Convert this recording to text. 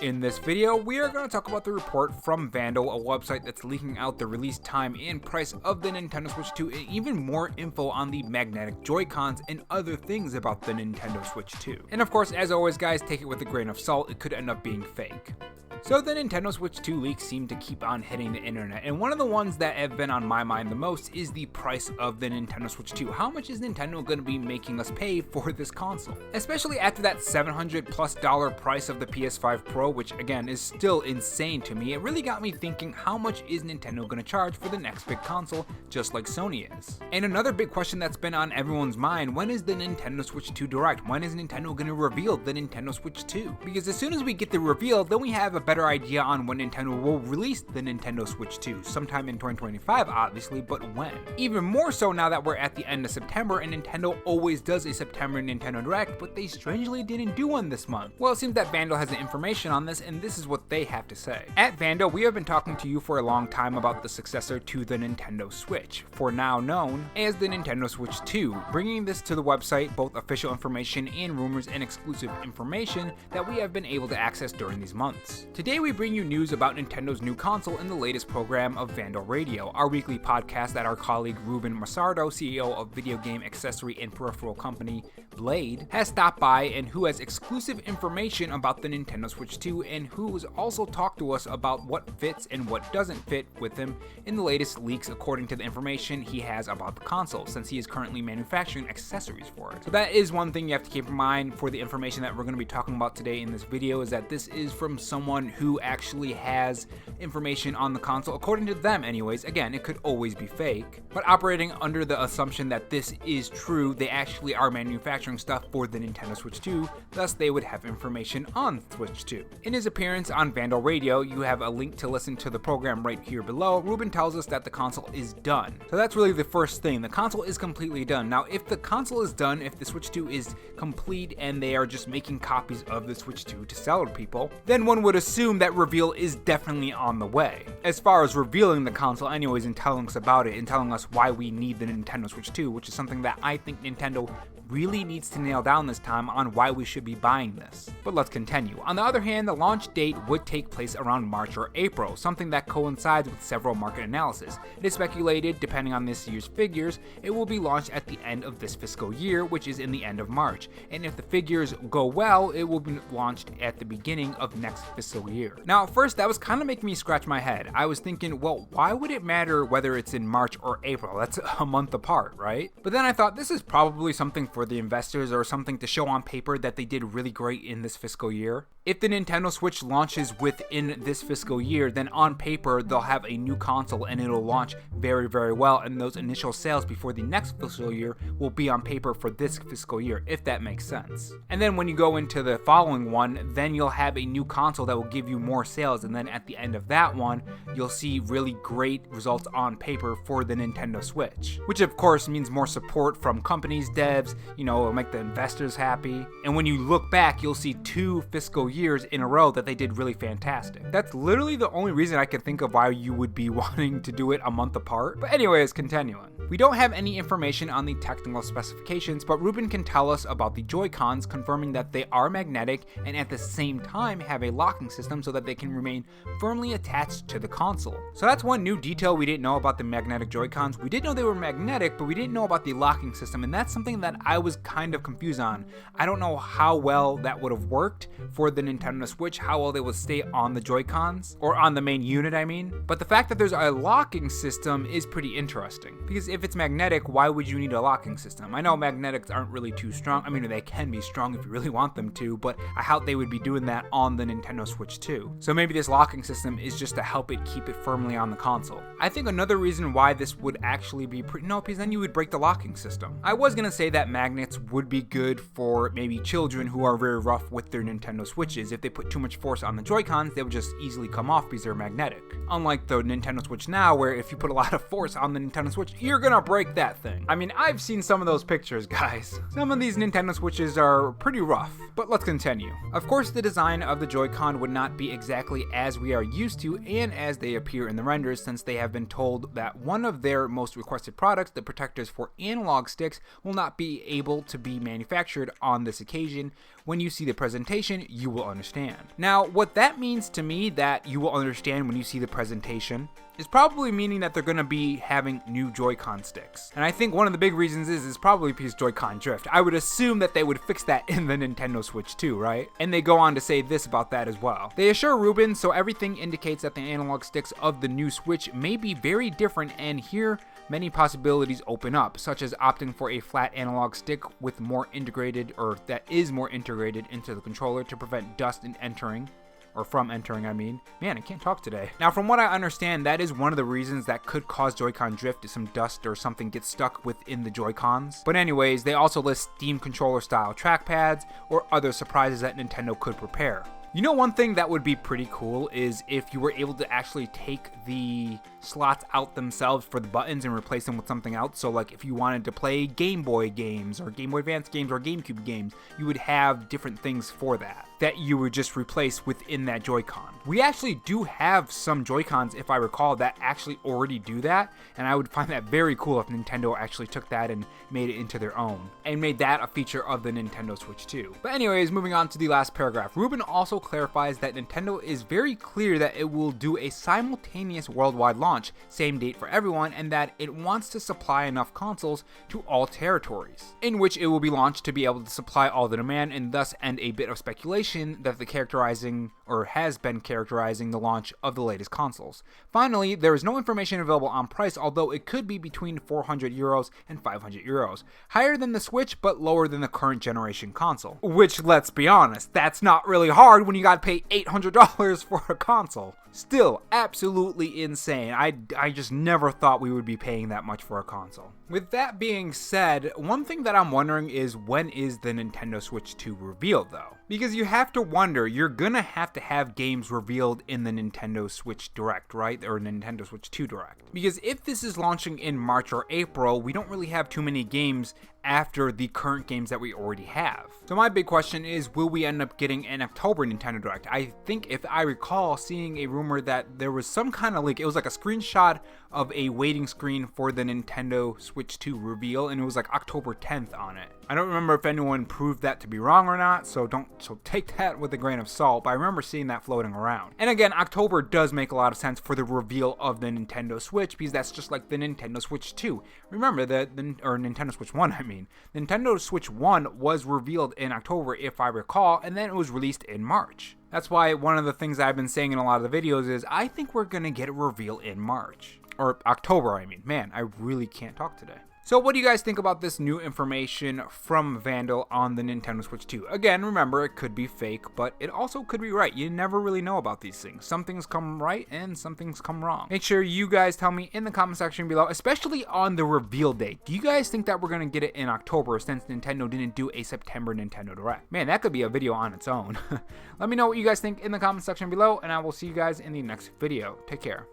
In this video, we are going to talk about the report from Vandal, a website that's leaking out the release time and price of the Nintendo Switch 2 and even more info on the magnetic Joy-Cons and other things about the Nintendo Switch 2. And of course, as always guys, take it with a grain of salt, it could end up being fake. So the Nintendo Switch 2 leaks seem to keep on hitting the internet, and one of the ones that have been on my mind the most is the price of the Nintendo Switch 2. How much is Nintendo going to be making us pay for this console? Especially after that $700+ price of the PS5 Pro, which again is still insane to me. It really got me thinking, how much is Nintendo going to charge for the next big console, just like Sony is? And another big question that's been on everyone's mind, when is the Nintendo Switch 2 Direct? When is Nintendo going to reveal the Nintendo Switch 2? Because as soon as we get the reveal, then we have a better idea on when Nintendo will release the Nintendo Switch 2, sometime in 2025 obviously, but when? Even more so now that we're at the end of September, and Nintendo always does a September Nintendo Direct, but they strangely didn't do one this month. Well, it seems that Vandal has the information on this, and this is what they have to say. At Vandal, we have been talking to you for a long time about the successor to the Nintendo Switch, for now known as the Nintendo Switch 2, bringing this to the website, both official information and rumors and exclusive information that we have been able to access during these months. Today we bring you news about Nintendo's new console in the latest program of Vandal Radio, our weekly podcast that our colleague Ruben Massardo, CEO of video game accessory and peripheral company Blade, has stopped by and who has exclusive information about the Nintendo Switch 2 and who has also talked to us about what fits and what doesn't fit with him in the latest leaks according to the information he has about the console, since he is currently manufacturing accessories for it. So that is one thing you have to keep in mind for the information that we're going to be talking about today in this video, is that this is from someone who actually has information on the console, according to them anyways. Again, it could always be fake, but operating under the assumption that this is true, they actually are manufacturing stuff for the Nintendo Switch 2, thus they would have information on Switch 2. In his appearance on Vandal Radio, you have a link to listen to the program right here below. Ruben tells us that the console is done. So that's really the first thing. The console is completely done. Now, if the console is done, if the Switch 2 is complete and they are just making copies of the Switch 2 to sell to people, then one would assume that reveal is definitely on the way. As far as revealing the console anyways and telling us about it and telling us why we need the Nintendo Switch 2, which is something that I think Nintendo really needs to nail down this time on why we should be buying this. But let's continue. On the other hand, the launch date would take place around March or April, something that coincides with several market analysis. It is speculated, depending on this year's figures, it will be launched at the end of this fiscal year, which is in the end of March. And if the figures go well, it will be launched at the beginning of next fiscal year. Now, at first, that was kind of making me scratch my head. I was thinking, well, why would it matter whether it's in March or April? That's a month apart, right? But then I thought, this is probably something for the investors or something to show on paper that they did really great in this fiscal year. If the Nintendo Switch launches within this fiscal year, then on paper they'll have a new console and it'll launch very, very well, and those initial sales before the next fiscal year will be on paper for this fiscal year, if that makes sense. And then when you go into the following one, then you'll have a new console that will give you more sales, and then at the end of that one, you'll see really great results on paper for the Nintendo Switch, which of course means more support from companies, devs, it'll make the investors happy. And when you look back, you'll see 2 fiscal years in a row that they did really fantastic. That's literally the only reason I could think of why you would be wanting to do it a month apart. But anyways, continuing. We don't have any information on the technical specifications, but Ruben can tell us about the Joy-Cons, confirming that they are magnetic and at the same time have a locking system so that they can remain firmly attached to the console. So that's one new detail we didn't know about the magnetic Joy-Cons. We did know they were magnetic, but we didn't know about the locking system, and that's something that I was kind of confused on. I don't know how well that would have worked for the Nintendo Switch, how well they would stay on the Joy-Cons, or on the main unit I mean. But the fact that there's a locking system is pretty interesting, because if it's magnetic, why would you need a locking system? I know magnetics aren't really too strong. I mean, they can be strong if you really want them to, but I doubt they would be doing that on the Nintendo Switch 2. So maybe this locking system is just to help it keep it firmly on the console. I think another reason why this would actually be no, because then you would break the locking system. I was gonna say that magnets would be good for maybe children who are very rough with their Nintendo Switches. If they put too much force on the Joy-Cons, they would just easily come off because they're magnetic. Unlike the Nintendo Switch now, where if you put a lot of force on the Nintendo Switch, you're gonna break that thing. I mean, I've seen some of those pictures, guys. Some of these Nintendo Switches are pretty rough, but let's continue. Of course, the design of the Joy-Con would not be exactly as we are used to and as they appear in the renders, since they have been told that one of their most requested products, the protectors for analog sticks, will not be able to be manufactured on this occasion, when you see the presentation, you will understand. Now, what that means to me, that you will understand when you see the presentation, is probably meaning that they're going to be having new Joy-Con sticks. And I think one of the big reasons is probably because Joy-Con drift. I would assume that they would fix that in the Nintendo Switch 2, right? And they go on to say this about that as well. They assure Ruben, so everything indicates that the analog sticks of the new Switch may be very different, and here many possibilities open up, such as opting for a flat analog stick with more integrated, or that is more integrated into the controller to prevent dust in entering. Or from entering, I mean. Man, I can't talk today. Now, from what I understand, that is one of the reasons that could cause Joy-Con drift, if some dust or something gets stuck within the Joy-Cons. But anyways, they also list Steam controller style trackpads or other surprises that Nintendo could prepare. You know, one thing that would be pretty cool is if you were able to actually take the slots out themselves for the buttons and replace them with something else. So like if you wanted to play Game Boy games or Game Boy Advance games or GameCube games, you would have different things for that you would just replace within that Joy-Con. We actually do have some Joy-Cons, if I recall, that actually already do that, and I would find that very cool if Nintendo actually took that and made it into their own, and made that a feature of the Nintendo Switch 2. But anyways, moving on to the last paragraph, Ruben also clarifies that Nintendo is very clear that it will do a simultaneous worldwide launch, same date for everyone, and that it wants to supply enough consoles to all territories, in which it will be launched to be able to supply all the demand, and thus end a bit of speculation that the characterizing, or has been characterizing, the launch of the latest consoles. Finally, there is no information available on price, although it could be between 400 euros and 500 euros. Higher than the Switch, but lower than the current generation console. Which, let's be honest, that's not really hard when you gotta pay $800 for a console. Still, absolutely insane. I just never thought we would be paying that much for a console. With that being said, one thing that I'm wondering is, when is the Nintendo Switch 2 revealed though? Because you have to wonder, you're gonna have to have games revealed in the Nintendo Switch Direct, right? Or Nintendo Switch 2 Direct. Because if this is launching in March or April, we don't really have too many games after the current games that we already have. So my big question is, will we end up getting an October Nintendo Direct? I think, if I recall, seeing a rumor that there was some kind of leak. It was like a screenshot of a waiting screen for the Nintendo Switch 2 reveal, and it was like October 10th on it. I don't remember if anyone proved that to be wrong or not, so take that with a grain of salt, but I remember seeing that floating around. And again, October does make a lot of sense for the reveal of the Nintendo Switch, because that's just like the Nintendo Switch 2. Remember, or Nintendo Switch 1, I mean. Nintendo Switch 1 was revealed in October, if I recall, and then it was released in March. That's why one of the things I've been saying in a lot of the videos is, I think we're gonna get a reveal in March. Or October, I mean. Man, I really can't talk today. So what do you guys think about this new information from Vandal on the Nintendo Switch 2? Again, remember, it could be fake, but it also could be right. You never really know about these things. Some things come right and some things come wrong. Make sure you guys tell me in the comment section below, especially on the reveal date. Do you guys think that we're going to get it in October, since Nintendo didn't do a September Nintendo Direct? Man, that could be a video on its own. Let me know what you guys think in the comment section below, and I will see you guys in the next video. Take care.